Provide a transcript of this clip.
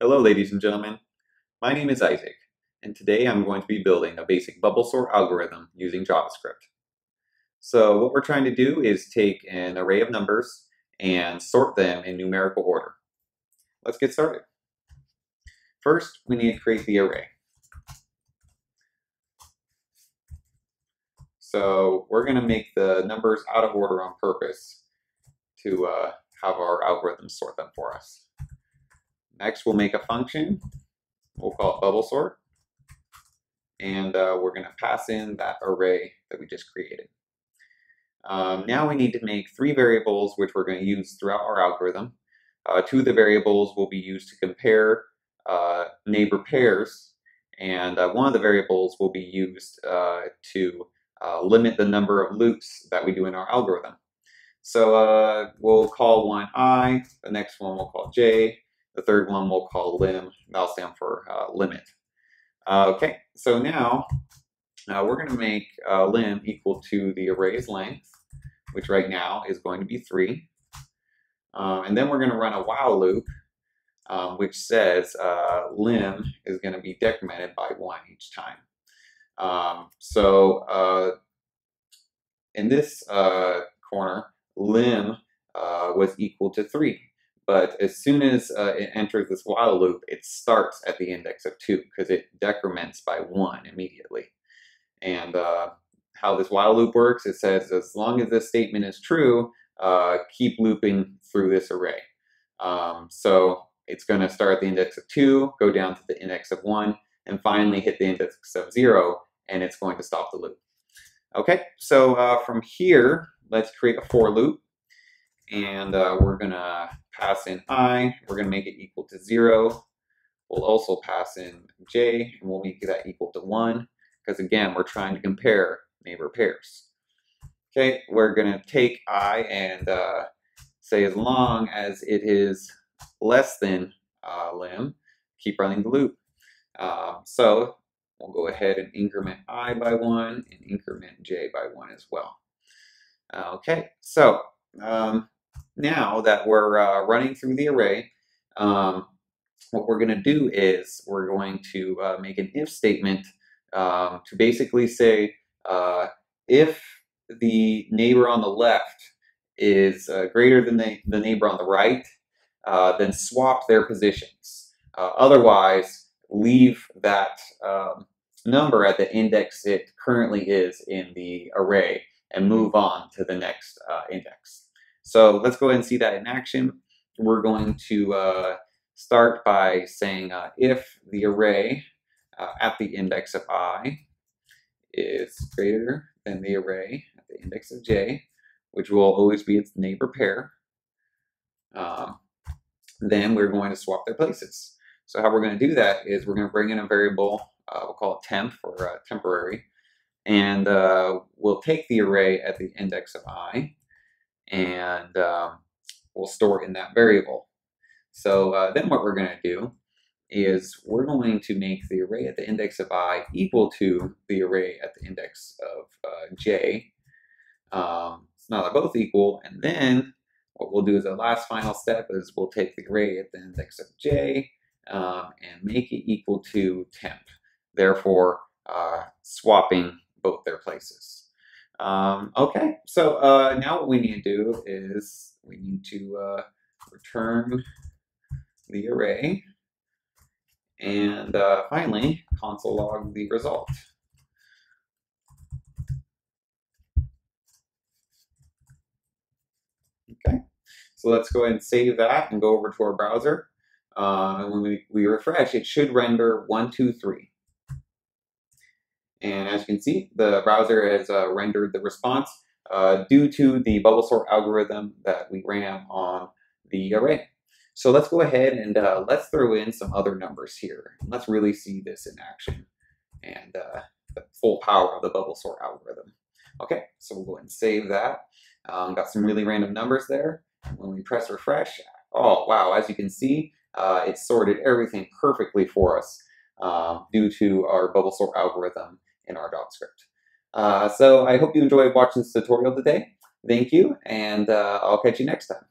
Hello, ladies and gentlemen. My name is Isaac, and today I'm going to be building a basic bubble sort algorithm using JavaScript. So what we're trying to do is take an array of numbers and sort them in numerical order. Let's get started. First, we need to create the array. So we're going to make the numbers out of order on purpose to have our algorithm sort them for us. Next, we'll make a function. We'll call it bubble sort. And we're going to pass in that array that we just created. Now we need to make three variables which we're going to use throughout our algorithm. Two of the variables will be used to compare neighbor pairs, and one of the variables will be used to limit the number of loops that we do in our algorithm. So we'll call one I, the next one we'll call J, the third one we'll call lim. That'll stand for limit. Okay, so now we're going to make lim equal to the array's length, which right now is going to be 3. And then we're going to run a while loop, which says lim is going to be decremented by 1 each time. In this corner, lim was equal to 3. But as soon as it enters this while loop, it starts at the index of 2 because it decrements by 1 immediately. And how this while loop works, it says as long as this statement is true, keep looping through this array. So it's going to start at the index of 2, go down to the index of 1, and finally hit the index of 0, and it's going to stop the loop. Okay, so from here, let's create a for loop. And we're going to pass in I, we're going to make it equal to 0. We'll also pass in J, and we'll make that equal to 1, because again, we're trying to compare neighbor pairs. Okay, we're going to take I and say as long as it is less than lim, keep running the loop. So we'll go ahead and increment I by 1 and increment J by 1 as well. Okay, so now that we're running through the array, what we're going to do is we're going to make an if statement to basically say if the neighbor on the left is greater than the neighbor on the right, then swap their positions. Otherwise, leave that number at the index it currently is in the array and move on to the next index. So let's go ahead and see that in action. We're going to start by saying if the array at the index of I is greater than the array at the index of J, which will always be its neighbor pair, then we're going to swap their places. So how we're going to do that is we're going to bring in a variable, we'll call it temp for temporary, and we'll take the array at the index of I, and we'll store it in that variable. So then what we're going to do is we're going to make the array at the index of I equal to the array at the index of J. So now they're both equal, and then what we'll do as a last final step is we'll take the array at the index of J and make it equal to temp, therefore swapping both their places. Okay, so now what we need to do is we need to return the array and finally console log the result. Okay, so let's go ahead and save that and go over to our browser. And when we refresh, it should render 1, 2, 3. And as you can see, the browser has rendered the response due to the bubble sort algorithm that we ran on the array. So let's go ahead and let's throw in some other numbers here. Let's really see this in action and the full power of the bubble sort algorithm. Okay, so we'll go ahead and save that. Got some really random numbers there. When we press refresh, oh wow, as you can see, it sorted everything perfectly for us due to our bubble sort algorithm in our JavaScript. So I hope you enjoyed watching this tutorial today. Thank you, and I'll catch you next time.